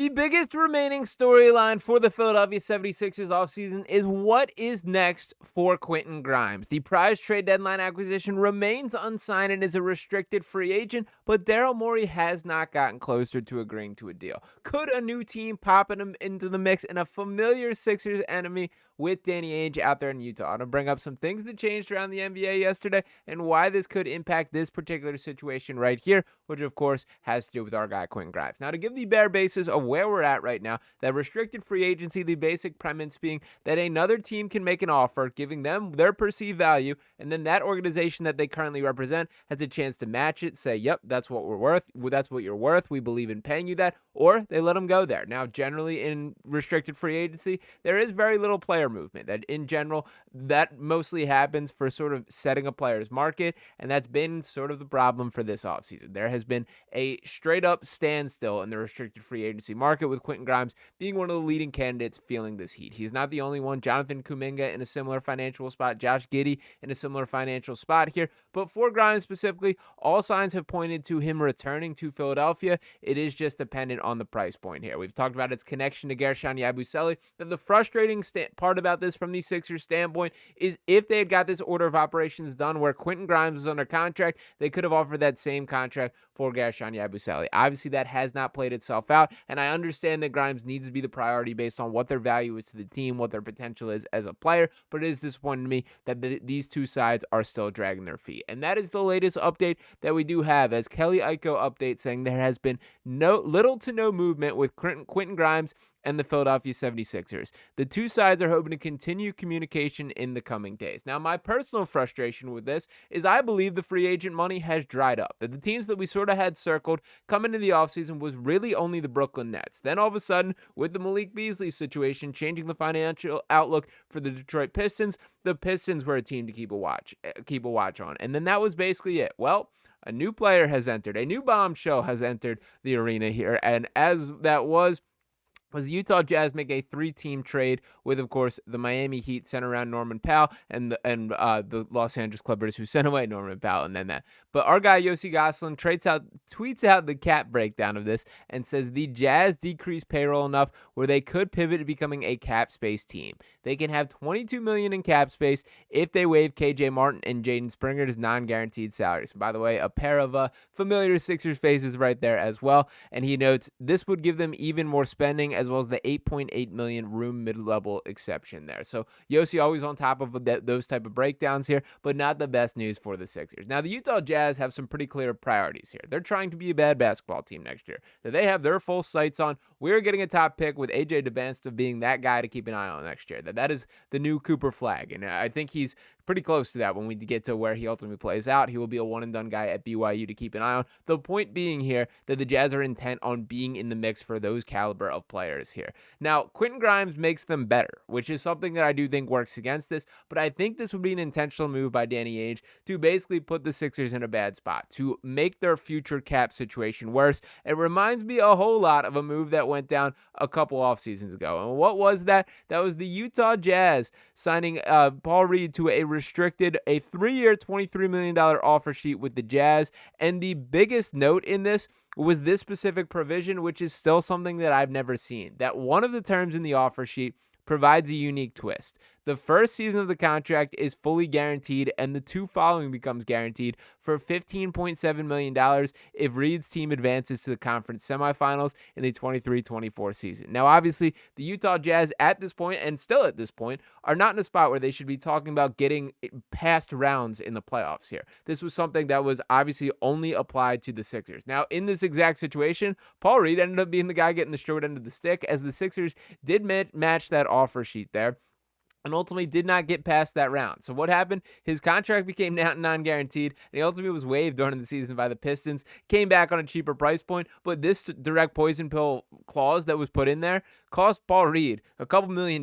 The biggest remaining storyline for the Philadelphia 76ers offseason is what is next for Quentin Grimes. The prize trade deadline acquisition remains unsigned and is a restricted free agent, but Daryl Morey has not gotten closer to agreeing to a deal. Could a new team pop him into the mix in a familiar Sixers enemy with Danny Ainge out there in Utah? I'm going to bring up some things that changed around the NBA yesterday and why this could impact this particular situation right here, which of course has to do with our guy Quentin Grimes. Now, to give the bare basis of where we're at right now, that restricted free agency, the basic premise being that another team can make an offer, giving them their perceived value, and then that organization that they currently represent has a chance to match it, say, yep, that's what we're worth, that's what you're worth, we believe in paying you that, or they let them go there. Now, generally in restricted free agency, there is very little player movement. That in general, that mostly happens for sort of setting a player's market, and that's been sort of the problem for this offseason. There has been a straight up standstill in the restricted free agency market, with Quentin Grimes being one of the leading candidates feeling this heat. He's not the only one. Jonathan Kuminga in a similar financial spot, Josh Giddey in a similar financial spot here. But for Grimes specifically, all signs have pointed to him returning to Philadelphia. It is just dependent on the price point here. We've talked about its connection to Gershon Yabusele. The frustrating part about this from the Sixers standpoint is if they had got this order of operations done where Quentin Grimes was under contract, they could have offered that same contract for Gershon Yabusele. Obviously, that has not played itself out, and I understand that Grimes needs to be the priority based on what their value is to the team, what their potential is as a player, but it is disappointing to me that these two sides are still dragging their feet. And that is the latest update that we do have, as Kelly Iko updates saying there has been little to no movement with Quentin Grimes and the Philadelphia 76ers. The two sides are hoping to continue communication in the coming days. Now, my personal frustration with this is I believe the free agent money has dried up. That the teams that we sort of had circled coming into the offseason was really only the Brooklyn Nets. Then all of a sudden, with the Malik Beasley situation changing the financial outlook for the Detroit Pistons, the Pistons were a team to keep a watch on. And then that was basically it. Well, a new player has entered. A new bombshell has entered the arena here. And as that was the Utah Jazz make a 3-team trade with, of course, the Miami Heat sent around Norman Powell and the Los Angeles Clippers, who sent away Norman Powell, and then that. But our guy Yossi Gosselin tweets out the cap breakdown of this and says the Jazz decreased payroll enough where they could pivot to becoming a cap space team. They can have $22 million in cap space if they waive KJ Martin and Jaden Springer's non-guaranteed salaries. By the way, a pair of familiar Sixers faces right there as well. And he notes this would give them even more spending, as well as the $8.8 million room mid-level exception there. So Yossi always on top of those type of breakdowns here, but not the best news for the Sixers. Now, the Utah Jazz have some pretty clear priorities here. They're trying to be a bad basketball team next year. That they have their full sights on. We're getting a top pick with AJ DeBansta being that guy to keep an eye on next year. That is the new Cooper Flag, and I think he's pretty close to that when we get to where he ultimately plays out. He will be a one-and-done guy at BYU to keep an eye on. The point being here that the Jazz are intent on being in the mix for those caliber of players here. Now, Quentin Grimes makes them better, which is something that I do think works against this, but I think this would be an intentional move by Danny Ainge to basically put the Sixers in a bad spot, to make their future cap situation worse. It reminds me a whole lot of a move that went down a couple off seasons ago. And what was that? That was the Utah Jazz signing Paul Reed to a 3-year, $23 million offer sheet with the Jazz. And the biggest note in this was this specific provision, which is still something that I've never seen, that one of the terms in the offer sheet provides a unique twist. The first season of the contract is fully guaranteed, and the two following becomes guaranteed for $15.7 million if Reed's team advances to the conference semifinals in the 23-24 season. Now, obviously, the Utah Jazz at this point, and still at this point, are not in a spot where they should be talking about getting past rounds in the playoffs here. This was something that was obviously only applied to the Sixers. Now, in this exact situation, Paul Reed ended up being the guy getting the short end of the stick, as the Sixers did match that offer sheet there, and ultimately did not get past that round. So what happened? His contract became non-guaranteed, and he ultimately was waived during the season by the Pistons, came back on a cheaper price point, but this direct poison pill clause that was put in there cost Paul Reed a couple $1 million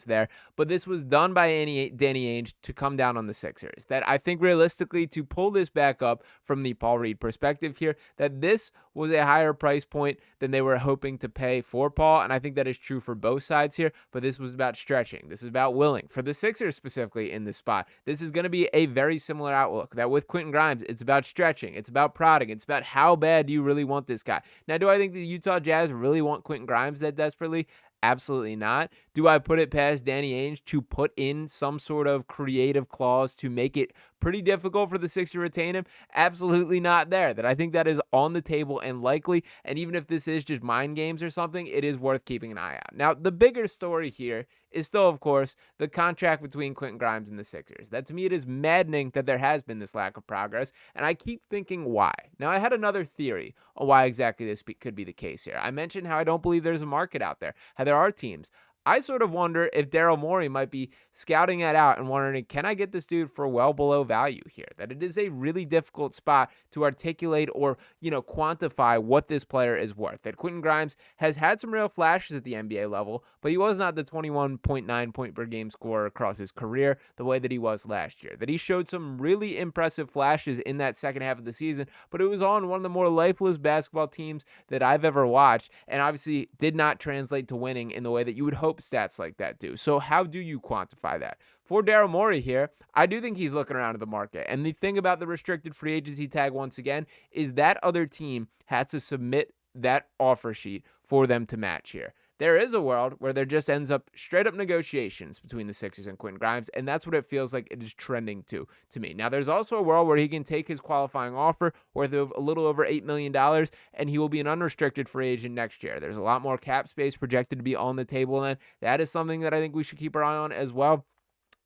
there, but this was done by Danny Ainge to come down on the Sixers. That I think realistically, to pull this back up from the Paul Reed perspective here, that this was a higher price point than they were hoping to pay for Paul, and I think that is true for both sides here, but this was about stretching. This is about willing. For the Sixers specifically in this spot, this is going to be a very similar outlook, that with Quentin Grimes, it's about stretching, it's about prodding, it's about how bad do you really want this guy. Now, do I think the Utah Jazz really want Quentin Grimes that desperately? Absolutely not. Do I put it past Danny Ainge to put in some sort of creative clause to make it pretty difficult for the Sixers to retain him? Absolutely not there. That I think that is on the table and likely, and even if this is just mind games or something, it is worth keeping an eye out. Now, the bigger story here is still, of course, the contract between Quentin Grimes and the Sixers. That to me, it is maddening that there has been this lack of progress, and I keep thinking why. Now, I had another theory on why exactly this could be the case here. I mentioned how I don't believe there's a market out there, how there are teams. I sort of wonder if Daryl Morey might be scouting that out and wondering, can I get this dude for well below value here? That it is a really difficult spot to articulate or, quantify what this player is worth. That Quentin Grimes has had some real flashes at the NBA level, but he was not the 21.9 point per game scorer across his career the way that he was last year. That he showed some really impressive flashes in that second half of the season, but it was on one of the more lifeless basketball teams that I've ever watched, and obviously did not translate to winning in the way that you would hope stats like that do. So how do you quantify that? For Daryl Morey here, I do think he's looking around at the market. And the thing about the restricted free agency tag, once again, is that other team has to submit that offer sheet for them to match here. There is a world where there just ends up straight up negotiations between the Sixers and Quentin Grimes, and that's what it feels like it is trending to me. Now, there's also a world where he can take his qualifying offer worth a little over $8 million, and he will be an unrestricted free agent next year. There's a lot more cap space projected to be on the table, and that is something that I think we should keep our eye on as well.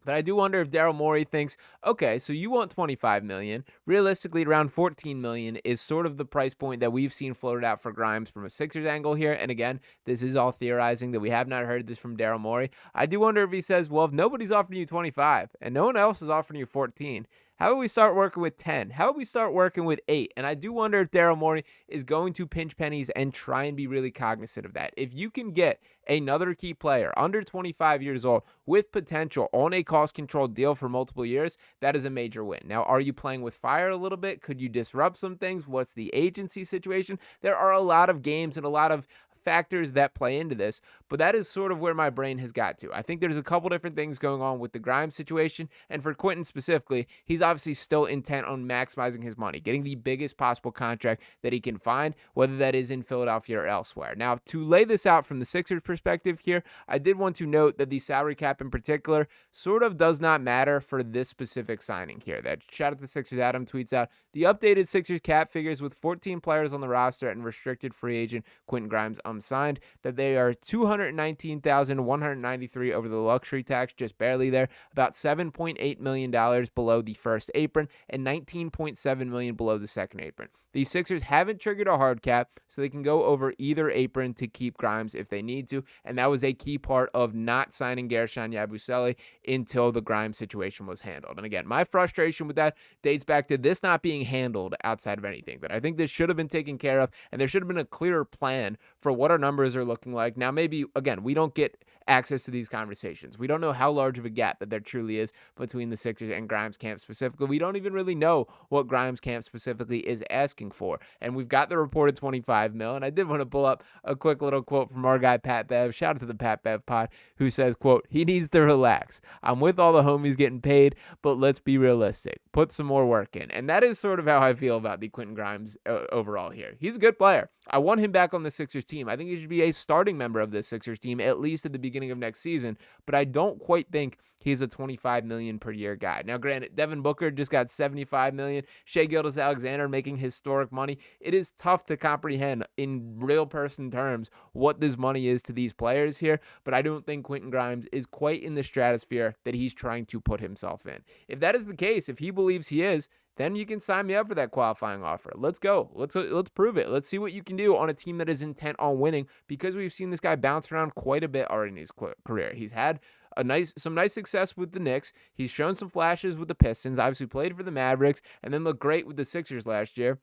But I do wonder if Daryl Morey thinks, okay, so you want $25 million. Realistically, around $14 million is sort of the price point that we've seen floated out for Grimes from a Sixers angle here. And again, this is all theorizing that we have not heard this from Daryl Morey. I do wonder if he says, well, if nobody's offering you 25 and no one else is offering you 14, how about we start working with 10? How about we start working with 8? And I do wonder if Daryl Morey is going to pinch pennies and try and be really cognizant of that. If you can get another key player under 25 years old with potential on a cost-controlled deal for multiple years, that is a major win. Now, are you playing with fire a little bit? Could you disrupt some things? What's the agency situation? There are a lot of games and a lot of factors that play into this, but that is sort of where my brain has got to. I think there's a couple different things going on with the Grimes situation, and for Quentin specifically, he's obviously still intent on maximizing his money, getting the biggest possible contract that he can find, whether that is in Philadelphia or elsewhere. Now, to lay this out from the Sixers perspective here, I did want to note that the salary cap in particular sort of does not matter for this specific signing here. That shout out to the Sixers. Adam tweets out the updated Sixers cap figures with 14 players on the roster and restricted free agent Quentin Grimes signed, that they are $219,193 over the luxury tax, just barely there, about $7.8 million below the first apron and $19.7 million below the second apron. The Sixers haven't triggered a hard cap, so they can go over either apron to keep Grimes if they need to, and that was a key part of not signing Gershon Yabusele until the Grimes situation was handled. And again, my frustration with that dates back to this not being handled outside of anything, but I think this should have been taken care of, and there should have been a clearer plan for what our numbers are looking like. Now, maybe, again, we don't get access to these conversations. We don't know how large of a gap that there truly is between the Sixers and Grimes camp specifically. We don't even really know what Grimes camp specifically is asking for. And we've got the reported 25 mil. And I did want to pull up a quick little quote from our guy, Pat Bev. Shout out to the Pat Bev pod, who says, quote, he needs to relax. I'm with all the homies getting paid, but let's be realistic. Put some more work in. And that is sort of how I feel about the Quentin Grimes overall here. He's a good player. I want him back on the Sixers team. I think he should be a starting member of this Sixers team, at least at the beginning of next season, but I don't quite think he's a $25 million per year guy. Now, granted, Devin Booker just got $75 million. Shai Gilgeous-Alexander making historic money. It is tough to comprehend in real person terms what this money is to these players here, but I don't think Quentin Grimes is quite in the stratosphere that he's trying to put himself in. If that is the case, if he believes he is, then you can sign me up for that qualifying offer. Let's go. Let's prove it. Let's see what you can do on a team that is intent on winning, because we've seen this guy bounce around quite a bit already in his career. He's had some nice success with the Knicks. He's shown some flashes with the Pistons, obviously played for the Mavericks, and then looked great with the Sixers last year.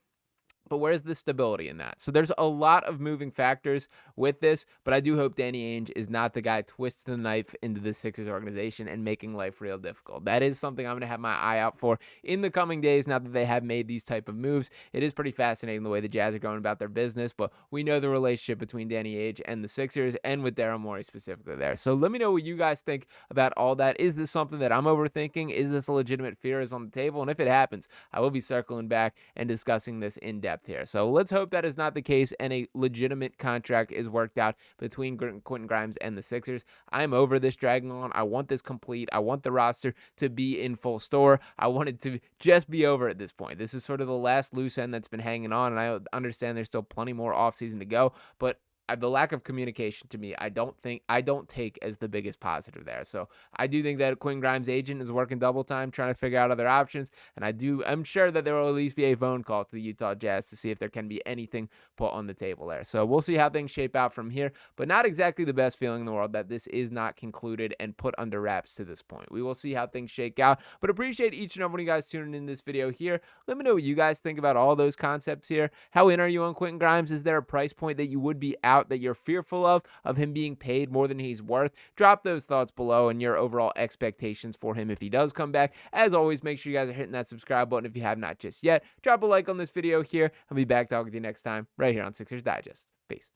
But where's the stability in that? So there's a lot of moving factors with this, but I do hope Danny Ainge is not the guy twisting the knife into the Sixers organization and making life real difficult. That is something I'm going to have my eye out for in the coming days, now that they have made these type of moves. It is pretty fascinating the way the Jazz are going about their business, but we know the relationship between Danny Ainge and the Sixers, and with Daryl Morey specifically there. So let me know what you guys think about all that. Is this something that I'm overthinking? Is this a legitimate fear is on the table? And if it happens, I will be circling back and discussing this in depth here. So let's hope that is not the case and a legitimate contract is worked out between Quentin Grimes and the Sixers. I'm over this dragging on. I want this complete. I want the roster to be in full store. I want it to just be over at this point. This is sort of the last loose end that's been hanging on, and I understand there's still plenty more offseason to go, but the lack of communication to me, I don't take as the biggest positive there. So I do think that Quentin Grimes' agent is working double time trying to figure out other options, and I'm sure that there will at least be a phone call to the Utah Jazz to see if there can be anything put on the table there. So we'll see how things shape out from here, but not exactly the best feeling in the world that this is not concluded and put under wraps to this point. We will see how things shake out, but appreciate each and every one of you guys tuning in this video here. Let me know what you guys think about all those concepts here. How in are you on Quentin Grimes? Is there a price point that you would be out that you're fearful of him being paid more than he's worth? Drop those thoughts below and your overall expectations for him if he does come back. As always, make sure you guys are hitting that subscribe button if you have not just yet. Drop a like on this video here. I'll be back talking to you next time right here on Sixers Digest. Peace.